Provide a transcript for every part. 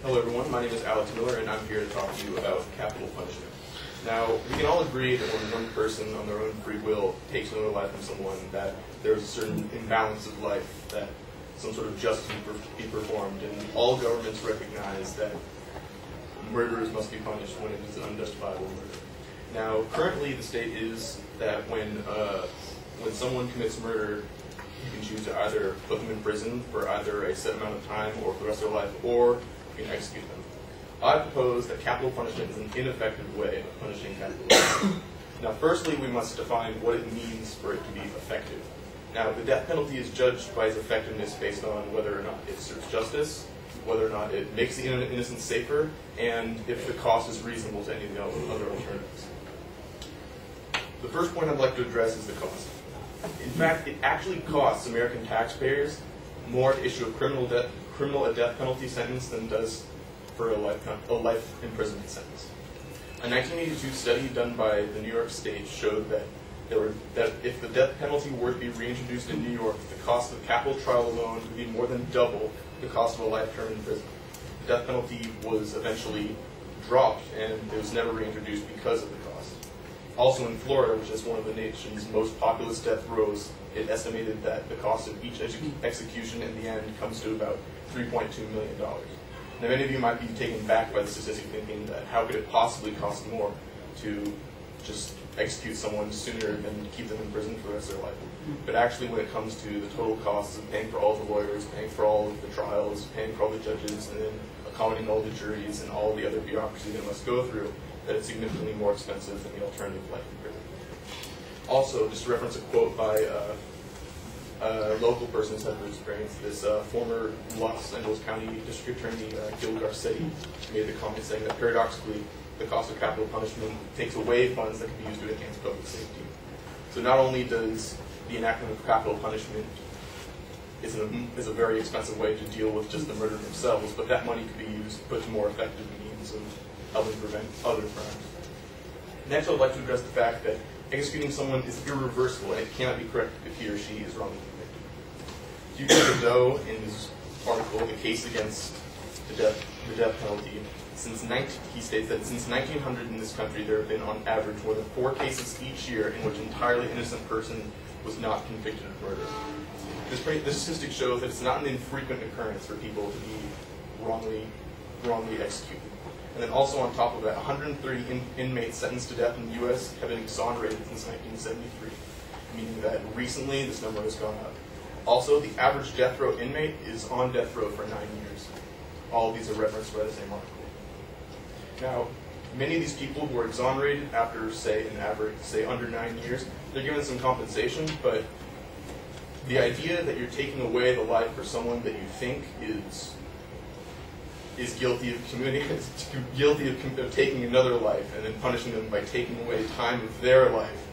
Hello everyone, my name is Alex Miller and I'm here to talk to you about capital punishment. Now, we can all agree that when one person on their own free will takes another life from someone, that there's a certain imbalance of life, that some sort of justice be performed, and all governments recognize that murderers must be punished when it is an unjustifiable murder. Now, currently the state is that when someone commits murder, you can choose to either put them in prison for either a set amount of time or for the rest of their life, or you can execute them. I propose that capital punishment is an ineffective way of punishing capital punishment. Now, firstly, we must define what it means for it to be effective. Now, the death penalty is judged by its effectiveness based on whether or not it serves justice, whether or not it makes the innocent safer, and if the cost is reasonable to any of the other alternatives. The first point I'd like to address is the cost. In fact, it actually costs American taxpayers more to issue a criminal death penalty sentence than it does for a life imprisonment sentence. A 1982 study done by the New York State showed that if the death penalty were to be reintroduced in New York, the cost of the capital trial alone would be more than double the cost of a life term in prison. The death penalty was eventually dropped, and it was never reintroduced because of the cost. Also in Florida, which is one of the nation's most populous death rows, it estimated that the cost of each execution in the end comes to about $3.2 million. Now, many of you might be taken back by the statistic, thinking that how could it possibly cost more to just execute someone sooner than keep them in prison for the rest of their life. But actually, when it comes to the total costs of paying for all the lawyers, paying for all of the trials, paying for all the judges, and then accommodating all the juries and all the other bureaucracy that it must go through, that it's significantly more expensive than the alternative life in prison. Also, just to reference a quote by a local person who's had the experience, this former Los Angeles County District Attorney Gil Garcetti made the comment saying that paradoxically, the cost of capital punishment takes away funds that can be used to enhance public safety. So not only does the enactment of capital punishment is a very expensive way to deal with just the murder themselves, but that money could be used to put to more effective means of helping prevent other crimes. Next, I would like to address the fact that executing someone is irreversible and it cannot be corrected if he or she is wrongly convicted. Duke Godot, in his article, The Case Against the Death Penalty, he states that since 1900 in this country, there have been on average more than 4 cases each year in which an entirely innocent person was not convicted of murder. This statistic shows that it's not an infrequent occurrence for people to be wrongly executed. And then also on top of that, 130 inmates sentenced to death in the U.S. have been exonerated since 1973, meaning that recently this number has gone up. Also, the average death row inmate is on death row for 9 years. All of these are referenced by the same article. Now, many of these people who are exonerated after, say, an average, say, under 9 years, they're given some compensation, but the idea that you're taking away the life for someone that you think is guilty of taking another life and then punishing them by taking away time of their life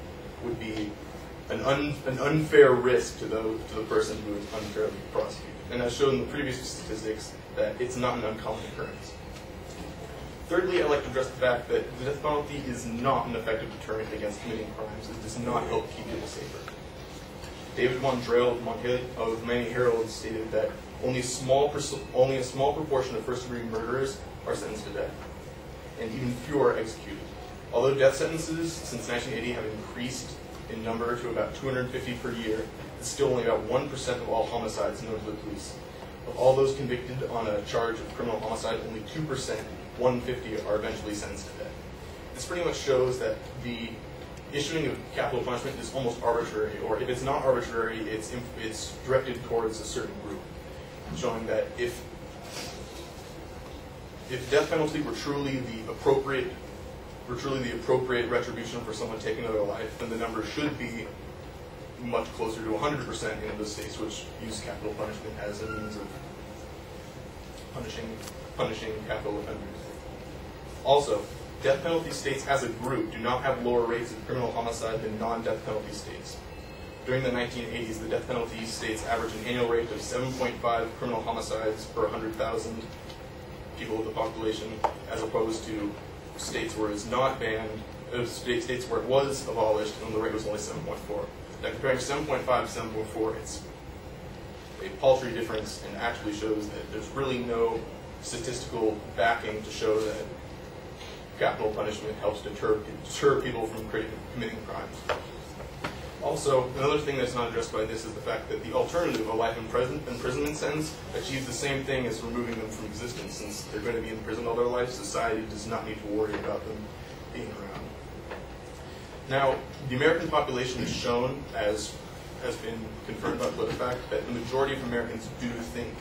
would be an unfair risk to the person who is unfairly prosecuted. And as shown in the previous statistics, that it's not an uncommon occurrence. Thirdly, I'd like to address the fact that the death penalty is not an effective deterrent against committing crimes. It does not help keep people safer. David Von Drehl of Miami Herald stated that only a small proportion of first-degree murderers are sentenced to death, and even fewer are executed. Although death sentences since 1980 have increased in number to about 250 per year, it's still only about 1% of all homicides known to the police. Of all those convicted on a charge of criminal homicide, only 2%, 150, are eventually sentenced to death. This pretty much shows that the issuing of capital punishment is almost arbitrary, or if it's not arbitrary, it's directed towards a certain group, showing that if death penalty were truly the appropriate retribution for someone taking another life, then the number should be much closer to 100% in those states which use capital punishment as a means of punishing capital offenders. Also, death penalty states as a group do not have lower rates of criminal homicide than non-death penalty states. During the 1980s, the death penalty states averaged an annual rate of 7.5 criminal homicides per 100,000 people of the population, as opposed to states where it's not banned, states where it was abolished, and the rate was only 7.4. Now, comparing 7.5 to 7.4, it's a paltry difference, and actually shows that there's really no statistical backing to show that capital punishment helps deter people from committing crimes. Also, another thing that's not addressed by this is the fact that the alternative, a life imprisonment sentence, achieves the same thing as removing them from existence. Since they're going to be in prison all their life, society does not need to worry about them being around. Now, the American population is shown, as has been confirmed by PolitiFact, that the majority of Americans do think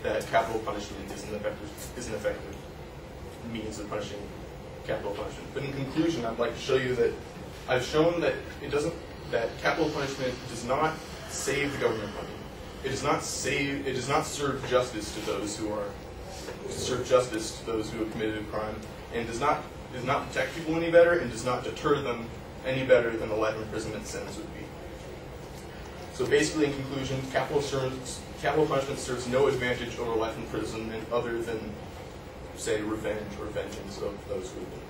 that capital punishment is an effective means of punishing capital punishment. But in conclusion, I'd like to show you that I've shown that that capital punishment does not save the government money. It does not serve justice to those who have committed a crime, and does not protect people any better, and does not deter them any better than a life imprisonment sentence would be. So basically, in conclusion, capital punishment serves no advantage over life imprisonment other than, say, revenge or vengeance of those who have been.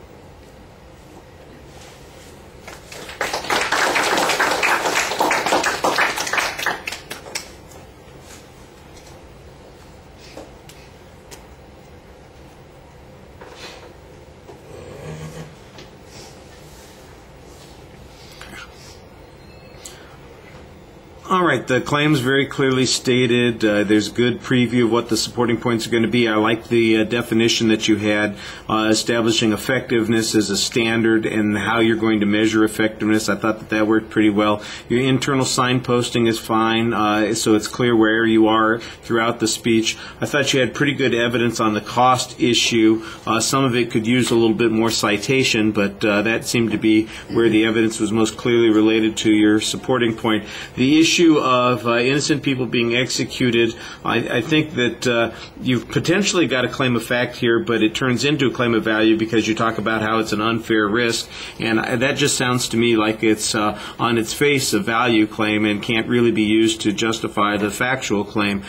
All right, the claim's very clearly stated. There's a good preview of what the supporting points are going to be. I like the definition that you had, establishing effectiveness as a standard and how you're going to measure effectiveness. I thought that worked pretty well. Your internal signposting is fine, so it's clear where you are throughout the speech. I thought you had pretty good evidence on the cost issue. Some of it could use a little bit more citation, but that seemed to be where the evidence was most clearly related to your supporting point. The issue of innocent people being executed, I think that you've potentially got a claim of fact here, but it turns into a claim of value because you talk about how it's an unfair risk, and that just sounds to me like it's on its face a value claim and can't really be used to justify the factual claim.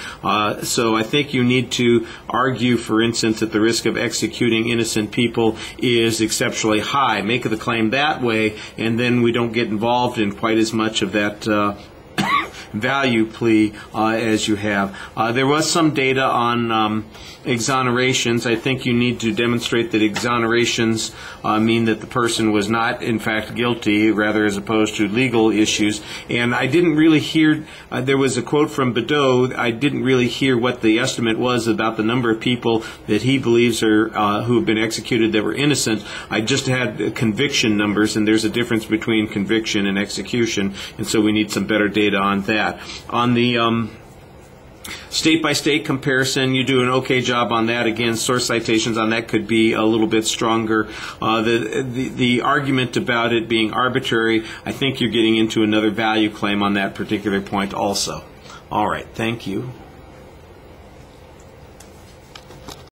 So I think you need to argue, for instance, that the risk of executing innocent people is exceptionally high. Make the claim that way, and then we don't get involved in quite as much of that value plea as you have. There was some data on exonerations. I think you need to demonstrate that exonerations mean that the person was not in fact guilty, rather as opposed to legal issues. And I didn't really hear, there was a quote from Bedeau, I didn't really hear what the estimate was about the number of people that he believes are who have been executed that were innocent. I just had conviction numbers, and there's a difference between conviction and execution, and so we need some better data on that. On the state-by-state comparison, you do an okay job on that. Again, source citations on that could be a little bit stronger. The argument about it being arbitrary, I think you're getting into another value claim on that particular point also. All right, thank you.